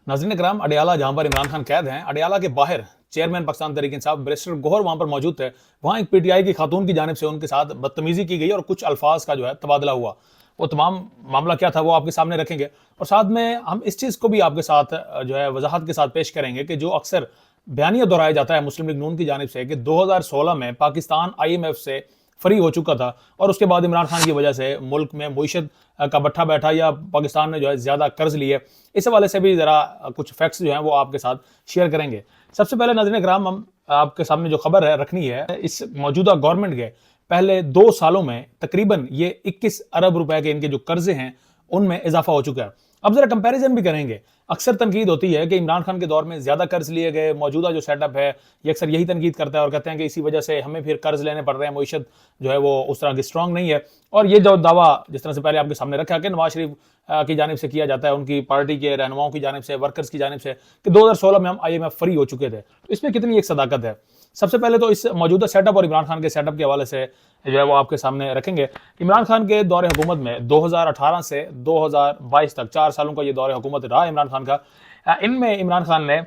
नाज़रीन कराम, अडयाला जहां पर इमरान खान कैद हैं, अडयाला के बाहर चेयरमैन पाकिस्तान तहरीक इंसाफ बैरिस्टर गौहर वहां पर मौजूद थे। वहां एक पीटीआई की खातून की जानिब से उनके साथ बदतमीजी की गई और कुछ अल्फाज का जो है तबादला हुआ। वो तमाम मामला क्या था वो आपके सामने रखेंगे और साथ में हम इस चीज़ को भी आपके साथ जो है वजाहत के साथ पेश करेंगे कि जो अक्सर बयानिया दोहराया जाता है मुस्लिम लीग नून की जानिब से कि 2016 में पाकिस्तान IMF से फ्री हो चुका था और उसके बाद इमरान खान की वजह से मुल्क में मईशत का बट्ठा बैठा या पाकिस्तान ने जो है ज़्यादा कर्ज लिए। इस हवाले से भी ज़रा कुछ फैक्ट्स जो हैं वो आपके साथ शेयर करेंगे। सबसे पहले नाज़रीन कराम, हम आपके सामने जो खबर है रखनी है, इस मौजूदा गवर्नमेंट के पहले 2 सालों में तकरीबन ये 21 अरब रुपए के इनके जो कर्जे हैं उनमें इजाफा हो चुका है। अब जरा कंपैरिजन भी करेंगे। अक्सर तनकीद होती है कि इमरान खान के दौर में ज्यादा कर्ज लिए गए, मौजूदा जो सेटअप है ये अक्सर यही तनकीद करता है और कहते हैं कि इसी वजह से हमें फिर कर्ज लेने पड़ रहे हैं, मईशत जो है वो उस तरह की स्ट्रांग नहीं है। और ये जो दावा जिस तरह से पहले आपके सामने रखा कि नवाज शरीफ की जानिब से किया जाता है, उनकी पार्टी के रहनुमाओं की जानिब से, वर्कर्स की जानिब से, कि 2016 में हम IMF फ्री हो चुके थे, तो इसमें कितनी एक सदाकत है। सबसे पहले तो इस मौजूदा सेटअप और इमरान खान के सेटअप के हवाले से जो है वो आपके सामने रखेंगे। इमरान खान के दौरे हुकूमत में 2018 से 2022 तक 4 सालों का ये दौरे हुकूमत रहा इमरान खान का। इनमें इमरान खान ने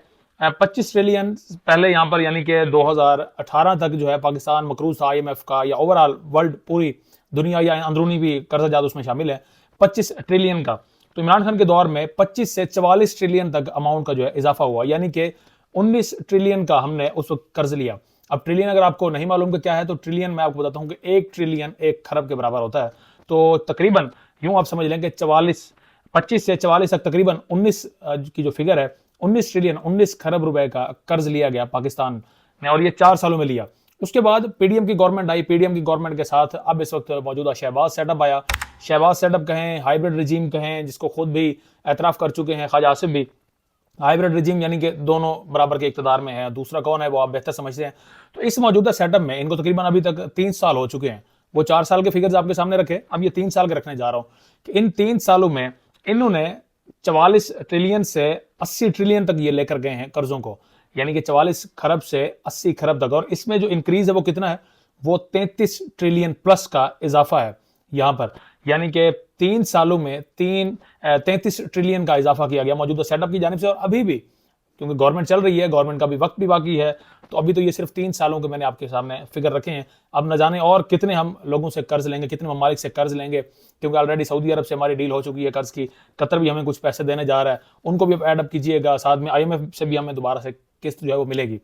25 ट्रिलियन पहले यहाँ पर यानी कि 2018 तक जो है पाकिस्तान मकरूज था IMF का, या ओवरऑल वर्ल्ड पूरी दुनिया या अंदरूनी भी कर्जा जाद उसमें शामिल है, 25 ट्रिलियन का। तो इमरान खान के दौर में 25 से 44 ट्रिलियन तक अमाउंट का जो है इजाफा हुआ, यानी कि 19 ट्रिलियन का हमने उस वक्त कर्ज लिया। अब ट्रिलियन अगर आपको नहीं मालूम कि क्या है, तो ट्रिलियन मैं आपको बताता हूं कि 1 ट्रिलियन 1 खरब के बराबर होता है। तो तकरीबन यूं आप समझ लें कि 25 से 44 तक तकरीबन 19 की जो फिगर है, 19 ट्रिलियन 19 खरब रुपए का कर्ज लिया गया पाकिस्तान ने, और ये 4 सालों में लिया। उसके बाद PDM की गवर्नमेंट आई, PDM की गवर्नमेंट के साथ अब इस वक्त मौजूदा शहबाज सेटअप आया। शहबाज सेटअप कहें, हाइब्रिड रिजीम कहें, जिसको खुद भी एतराफ़ कर चुके हैं ख्वाजा आसिफ भी, हाइब्रिड रिजीम यानी कि दोनों बराबर के इक़्तिदार में है। दूसरा कौन है वो आप बेहतर समझते हैं। तो इस मौजूदा सेटअप में इनको तकरीबन अभी तक 3 साल हो चुके हैं। वो 4 साल के फिगर्स आपके सामने रखे, अब ये 3 साल के रखने जा रहा हूं कि इन 3 सालों में इन्होंने 44 ट्रिलियन से 80 ट्रिलियन तक ये लेकर गए हैं कर्जों को, यानी कि 44 खरब से 80 खरब तक। और इसमें जो इंक्रीज है वो कितना है, वो 33 ट्रिलियन प्लस का इजाफा है यहां पर, यानी कि 3 सालों में 33 ट्रिलियन का इजाफा किया गया मौजूदा सेटअप की जानिब से। और अभी भी क्योंकि गवर्नमेंट चल रही है, गवर्नमेंट का भी वक्त भी बाकी है, तो अभी तो ये सिर्फ 3 सालों के मैंने आपके सामने फिगर रखे हैं। अब न जाने और कितने हम लोगों से कर्ज लेंगे, कितने ममालिक से कर्ज लेंगे, क्योंकि ऑलरेडी सऊदी अरब से हमारी डील हो चुकी है कर्ज की, कतर भी हमें कुछ पैसे देने जा रहा है, उनको भी अब एड अप कीजिएगा, साथ में IMF से भी हमें दोबारा से किस्त जो है वो मिलेगी।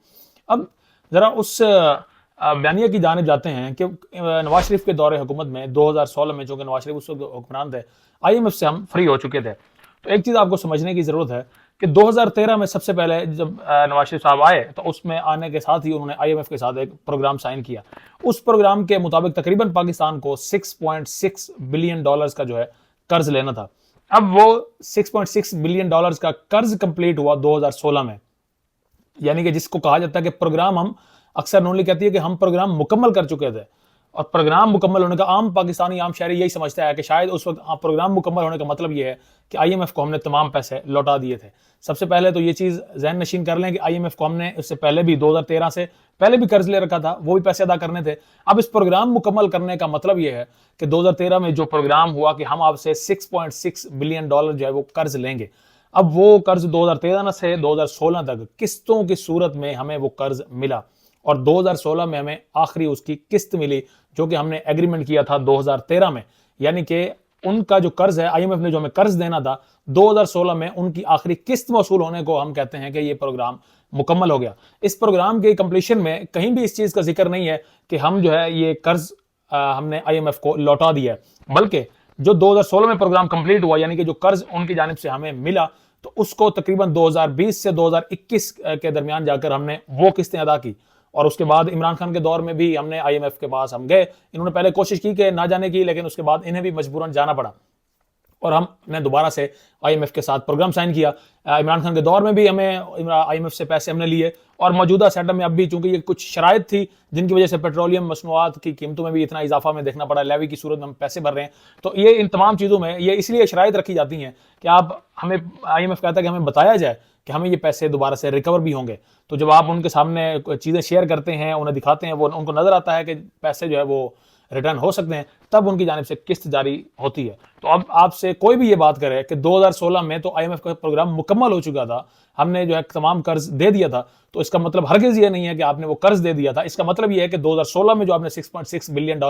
अब जरा उस बयानिया की जानिब जाते हैं कि नवाज शरीफ के दौरे हुकूमत में 2016 में, चूंकि नवाज शरीफ उस वक्त हुक्मरान थे, IMF से हम फ्री हो चुके थे। तो एक चीज़ आपको समझने की ज़रूरत है कि 2013 में सबसे पहले जब नवाज शरीफ साहब आए, तो उसमें आने के साथ ही उन्होंने IMF के साथ एक प्रोग्राम साइन किया। उस प्रोग्राम के मुताबिक तकरीबन पाकिस्तान को $6.6 बिलियन का जो है कर्ज लेना था। अब वो $6.6 बिलियन का कर्ज कंप्लीट हुआ 2016 में, यानी कि जिसको कहा जाता है कि प्रोग्राम, हम अक्सर नॉर्मली कहती है कि हम प्रोग्राम मुकम्मल कर चुके थे। और प्रोग्राम मुकम्मल होने का आम पाकिस्तानी आम शहरी यही समझता है कि शायद उस वक्त प्रोग्राम मुकम्मल होने का मतलब यह है कि IMF को हमने तमाम पैसे लौटा दिए थे। सबसे पहले तो ये चीज़ ज़हन नशीन कर लें कि IMF को हमने उससे पहले भी 2013 से पहले भी कर्ज ले रखा था, वो भी पैसे अदा करने थे। अब इस प्रोग्राम मुकम्मल करने का मतलब यह है कि 2013 में जो प्रोग्राम हुआ कि हम आपसे $6.6 बिलियन जो है वो कर्ज लेंगे, अब वो कर्ज 2013 से 2016 तक किस्तों की सूरत में हमें वो कर्ज मिला, और 2016 में हमें आखिरी उसकी किस्त मिली, जो कि हमने एग्रीमेंट किया था 2013 में। यानी कि उनका जो कर्ज है, IMF ने जो हमें कर्ज देना था 2016 में, उनकी आखिरी किस्त वसूल होने को हम कहते हैं कि ये प्रोग्राम मुकम्मल हो गया। इस प्रोग्राम के कंप्लीशन में कहीं भी इस चीज का जिक्र नहीं है कि हम जो है ये कर्ज हमने IMF को लौटा दिया, बल्कि जो 2016 में प्रोग्राम कंप्लीट हुआ, यानी कि जो कर्ज उनकी जानिब से हमें मिला, तो उसको तकरीबन 2020 से 2021 के दरमियान जाकर हमने वो किस्तें अदा की। और उसके बाद इमरान खान के दौर में भी हमने IMF के पास हम गए, इन्होंने पहले कोशिश की कि ना जाने की, लेकिन उसके बाद इन्हें भी मजबूरन जाना पड़ा और हमने दोबारा से IMF के साथ प्रोग्राम साइन किया। इमरान खान के दौर में भी हमें IMF से पैसे हमने लिए, और मौजूदा सेटअप में अब भी चूंकि ये कुछ शराइत थी जिनकी वजह से पेट्रोलियम मसनूआत की कीमतों में भी इतना इजाफा हमें देखना पड़ा, लेवी की सूरत में हम पैसे भर रहे हैं। तो ये इन तमाम चीज़ों में ये इसलिए शराइत रखी जाती हैं कि आप हमें, IMF कहता है कि हमें बताया जाए कि हमें ये पैसे दोबारा से रिकवर भी होंगे। तो जब आप उनके सामने चीज़ें शेयर करते हैं, उन्हें दिखाते हैं, वो उनको नजर आता है कि पैसे जो है वो रिटर्न हो सकते हैं, तब उनकी जानिब से किस्त जारी होती है। तो अब आपसे कोई भी ये बात करे कि 2016 में तो IMF का प्रोग्राम मुकम्मल हो चुका था, हमने जो है तमाम कर्ज दे दिया था, तो इसका मतलब हरगिज़ ये नहीं है कि आपने वो कर्ज दे दिया था। इसका मतलब ये है कि 2016 में जो आपने $6.6 बिलियन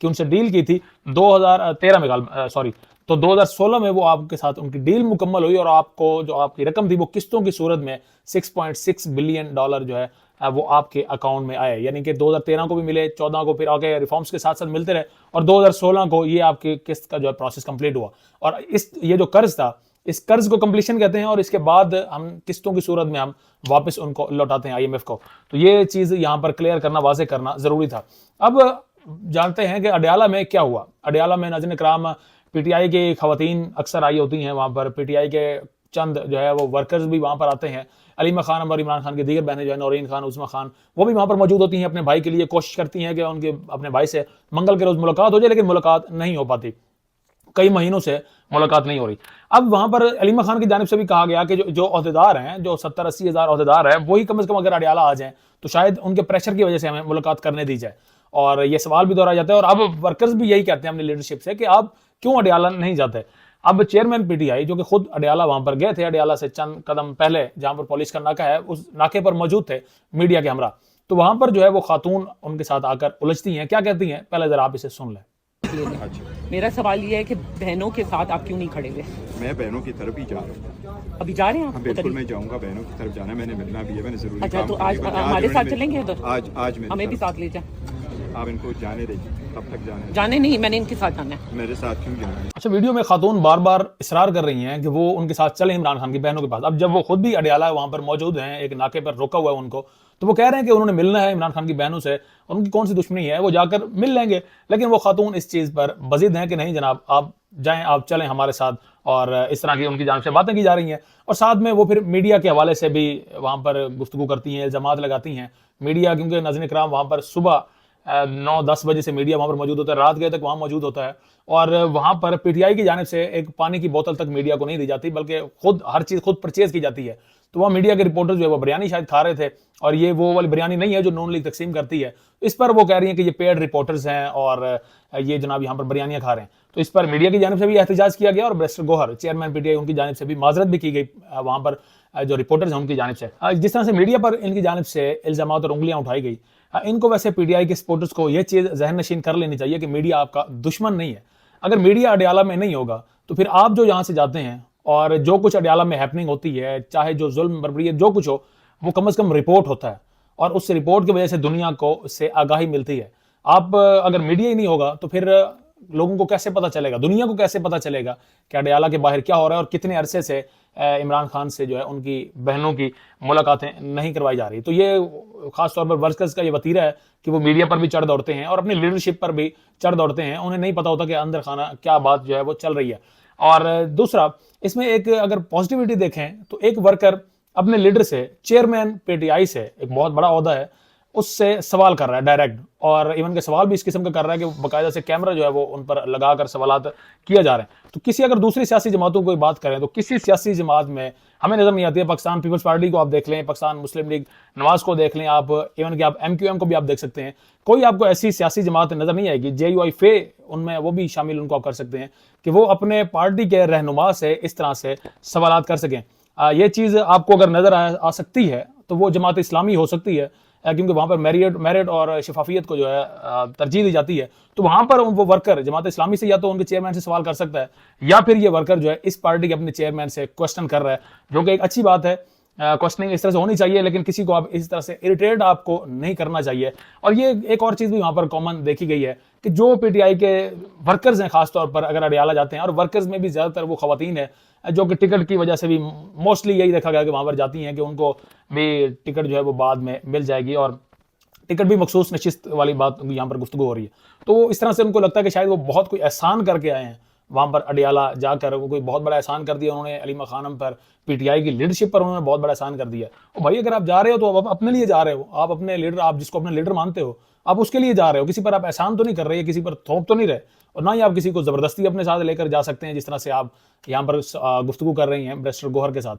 की उनसे डील की थी, 2013 में सॉरी, तो 2016 में वो आपके साथ उनकी डील मुकम्मल हुई और आपको जो आपकी रकम थी वो किस्तों की सूरत में $6.6 बिलियन जो है वो आपके अकाउंट में आए। यानी कि 2013 को भी मिले, 14 को फिर आगे रिफॉर्म्स के साथ साथ मिलते रहे, और 2016 को ये आपकी किस्त का जो है प्रोसेस कंप्लीट हुआ। और ये जो कर्ज था, इस कर्ज को कंप्लीशन कहते हैं, और इसके बाद हम किस्तों की सूरत में हम वापस उनको लौटाते हैं IMF को। तो ये चीज़ यहाँ पर क्लियर करना, वाजे करना ज़रूरी था। अब जानते हैं कि अडयाला में क्या हुआ। अडयाला में नाज़रीन इकराम PTI की खवातीन अक्सर आई होती हैं वहाँ पर, PTI के चंद जो है वो वर्कर्स भी वहाँ पर आते हैं। अलीमा खान और इमरान खान की दीगर बहनें जो है, नौरीन खान, उस्मा खान, वो भी वहाँ पर मौजूद होती हैं। अपने भाई के लिए कोशिश करती हैं कि उनके अपने भाई से मंगल के रोज़ मुलाकात हो जाए, लेकिन मुलाकात नहीं हो पाती, कई महीनों से मुलाकात नहीं हो रही। अब वहां पर अलीमा खान की जानिब से भी कहा गया कि जो ओहदेदार हैं, जो 70-80 हज़ार ओहदेदार हैं, वही कम से कम अगर अडयाला आ जाएं तो शायद उनके प्रेशर की वजह से हमें मुलाकात करने दी जाए। और ये सवाल भी दोहराया जाता है, और अब वर्कर्स भी यही कहते हैं अपनी लीडरशिप से कि आप क्यों अडयाला नहीं जाते। अब चेयरमैन PTI जो कि खुद अडयाला वहां पर गए थे, अडयाला से चंद कदम पहले जहां पर पुलिस का नाका है, उस नाके पर मौजूद थे मीडिया के हमरा। तो वहां पर जो है वो खातून उनके साथ आकर उलझती हैं। क्या कहती हैं, पहले जरा आप इसे सुन लें। मेरा सवाल ये है कि बहनों के साथ आप क्यों नहीं खड़े हुए? मैं बहनों की तरफ ही जा रहा हूँ। अभी जा रहे हैं आप? हाँ, बिल्कुल मैं जाऊंगा, बहनों की तरफ जाना है, मैंने मिलना भी है, मैंने जरूरी अच्छा, काम तो करने आज के बाद हमारे साथ उन्होंने चलेंगे उधर? आज मेरे हमें भी साथ। साथ ले जाए। आप इनको जाने दीजिए, कब तक जाने? जाने नहीं, मैंने इनके साथ जाना है। मेरे साथ क्यों जाना है? अच्छा, वीडियो में खातून बार बार इसरार कर रही हैं कि वो उनके साथ चले इमरान खान की बहनों के पास। अब जब वो खुद भी अडयाला वहां पर मौजूद हैं, एक नाके पर रोका हुआ है उनको, तो वो कह रहे हैं कि उन्होंने मिलना है इमरान खान की बहनों से, उनकी कौन सी दुश्मनी है, वो जाकर मिल लेंगे। लेकिन वो खातून इस चीज़ पर बजिद हैं कि नहीं जनाब, आप जाएं, आप चलें हमारे साथ, और इस तरह की उनकी जानिब से बातें की जा रही हैं। और साथ में वो फिर मीडिया के हवाले से भी वहाँ पर गुफ्तगू करती हैं, इल्ज़ामात लगाती हैं। मीडिया, क्योंकि नाज़रीन इकराम वहाँ पर सुबह 9-10 बजे से मीडिया वहाँ पर मौजूद होता है, रात गए तक वहाँ मौजूद होता है, और वहाँ पर PTI की जानिब से एक पानी की बोतल तक मीडिया को नहीं दी जाती, बल्कि खुद हर चीज़ खुद परचेज की जाती है। तो वहाँ मीडिया के रिपोर्टर जो है वो बिरयानी शायद खा रहे थे, और ये वो वाली बिरयानी नहीं है जो नून लीग तकसीम करती है। इस पर वो कह रही हैं कि ये पेड रिपोर्टर्स हैं और ये जनाब यहाँ पर बिरयानियाँ खा रहे हैं। तो इस पर मीडिया की जानिब से भी एहतजाज किया गया, और बैरिस्टर गोहर चेयरमैन PTI उनकी जानिब से भी माजरत भी की गई वहाँ पर जो रिपोर्टर्स हैं उनकी जानिब से। जिस तरह से मीडिया पर इनकी जानिब से इल्ज़ामात और उंगलियाँ उठाई गई, इनको वैसे PTI के सपोर्टर्स को यह चीज़ जहन नशीन कर लेनी चाहिए कि मीडिया आपका दुश्मन नहीं है। अगर मीडिया अडयाला में नहीं होगा तो फिर आप जो यहाँ से जाते हैं और जो कुछ अडयाला में हैपनिंग होती है, चाहे जो जुल्म बर्बरियत जो कुछ हो, वो कम से कम रिपोर्ट होता है, और उस रिपोर्ट की वजह से दुनिया को उससे आगाही मिलती है। आप अगर मीडिया ही नहीं होगा तो फिर लोगों को कैसे पता चलेगा, दुनिया को कैसे पता चलेगा कि अडयाला के बाहर क्या हो रहा है, और कितने अरसे से इमरान खान से जो है उनकी बहनों की मुलाकातें नहीं करवाई जा रही। तो ये खास तौर पर वर्कर्स का ये वतीरा है कि वो मीडिया पर भी चढ़ दौड़ते हैं और अपनी लीडरशिप पर भी चढ़ दौड़ते हैं। उन्हें नहीं पता होता कि अंदर खाना क्या बात जो है वो चल रही है। और दूसरा, इसमें एक अगर पॉजिटिविटी देखें तो एक वर्कर अपने लीडर से, चेयरमैन PTI से, एक बहुत बड़ा ओहदा है, उससे सवाल कर रहा है डायरेक्ट, और इवन के सवाल भी इस किस्म का कर रहा है कि बाकायदा से कैमरा जो है वो उन पर लगाकर सवालात किया जा रहे हैं। तो किसी अगर दूसरी सियासी जमातों की बात करें तो किसी सियासी जमात में हमें नजर नहीं आती है। पाकिस्तान पीपल्स पार्टी को आप देख लें, पाकिस्तान मुस्लिम लीग नवाज को देख लें आप, इवन कि आप MQM को भी आप देख सकते हैं, कोई आपको ऐसी सियासी जमात नजर नहीं आएगी। JUI फे उनमें वो भी शामिल उनको आप कर सकते हैं कि वो अपने पार्टी के रहनुमा से इस तरह से सवालात कर सकें। ये चीज़ आपको अगर नजर आ सकती है तो वो जमात इस्लामी हो सकती है, क्योंकि वहाँ पर मेरिट और शफाफियत को जो है तरजीह दी जाती है। तो वहाँ पर वो वर्कर जमात इस्लामी से या तो उनके चेयरमैन से सवाल कर सकता है, या फिर ये वर्कर जो है इस पार्टी के अपने चेयरमैन से क्वेश्चन कर रहा है, जो कि एक अच्छी बात है। क्वेश्चनिंग इस तरह से होनी चाहिए, लेकिन किसी को आप इस तरह से इरिटेट आपको नहीं करना चाहिए। और ये एक और चीज़ भी वहाँ पर कॉमन देखी गई है कि जो PTI के वर्कर्स हैं, खासतौर पर अगर अडयाला जाते हैं, और वर्कर्स में भी ज़्यादातर वो खवातीन है जो कि टिकट की वजह से भी मोस्टली यही देखा गया कि वहाँ पर जाती हैं कि उनको भी टिकट जो है वो बाद में मिल जाएगी, और टिकट भी मखसूस नशिस्त वाली बात यहाँ पर गुफ्तगू हो रही है। तो इस तरह से उनको लगता है कि शायद वो बहुत कोई एहसान करके आए हैं वहाँ पर अडयाला जाकर, वो कोई बहुत बड़ा एहसान कर दिया उन्होंने अलीमा खानम पर, PTI की लीडरशिप पर उन्होंने बहुत बड़ा एहसान कर दिया। और भाई अगर आप जा रहे हो तो आप अपने लिए जा रहे हो, आप अपने लीडर, आप जिसको अपने लीडर मानते हो, आप उसके लिए जा रहे हो, किसी पर आप एहसान तो नहीं कर रहे, किसी पर थोप तो नहीं रहे, और ना ही आप किसी को ज़बरदस्ती अपने साथ लेकर जा सकते हैं जिस तरह से आप यहाँ पर गुफ्तगू कर रही हैं बैरिस्टर गोहर के साथ।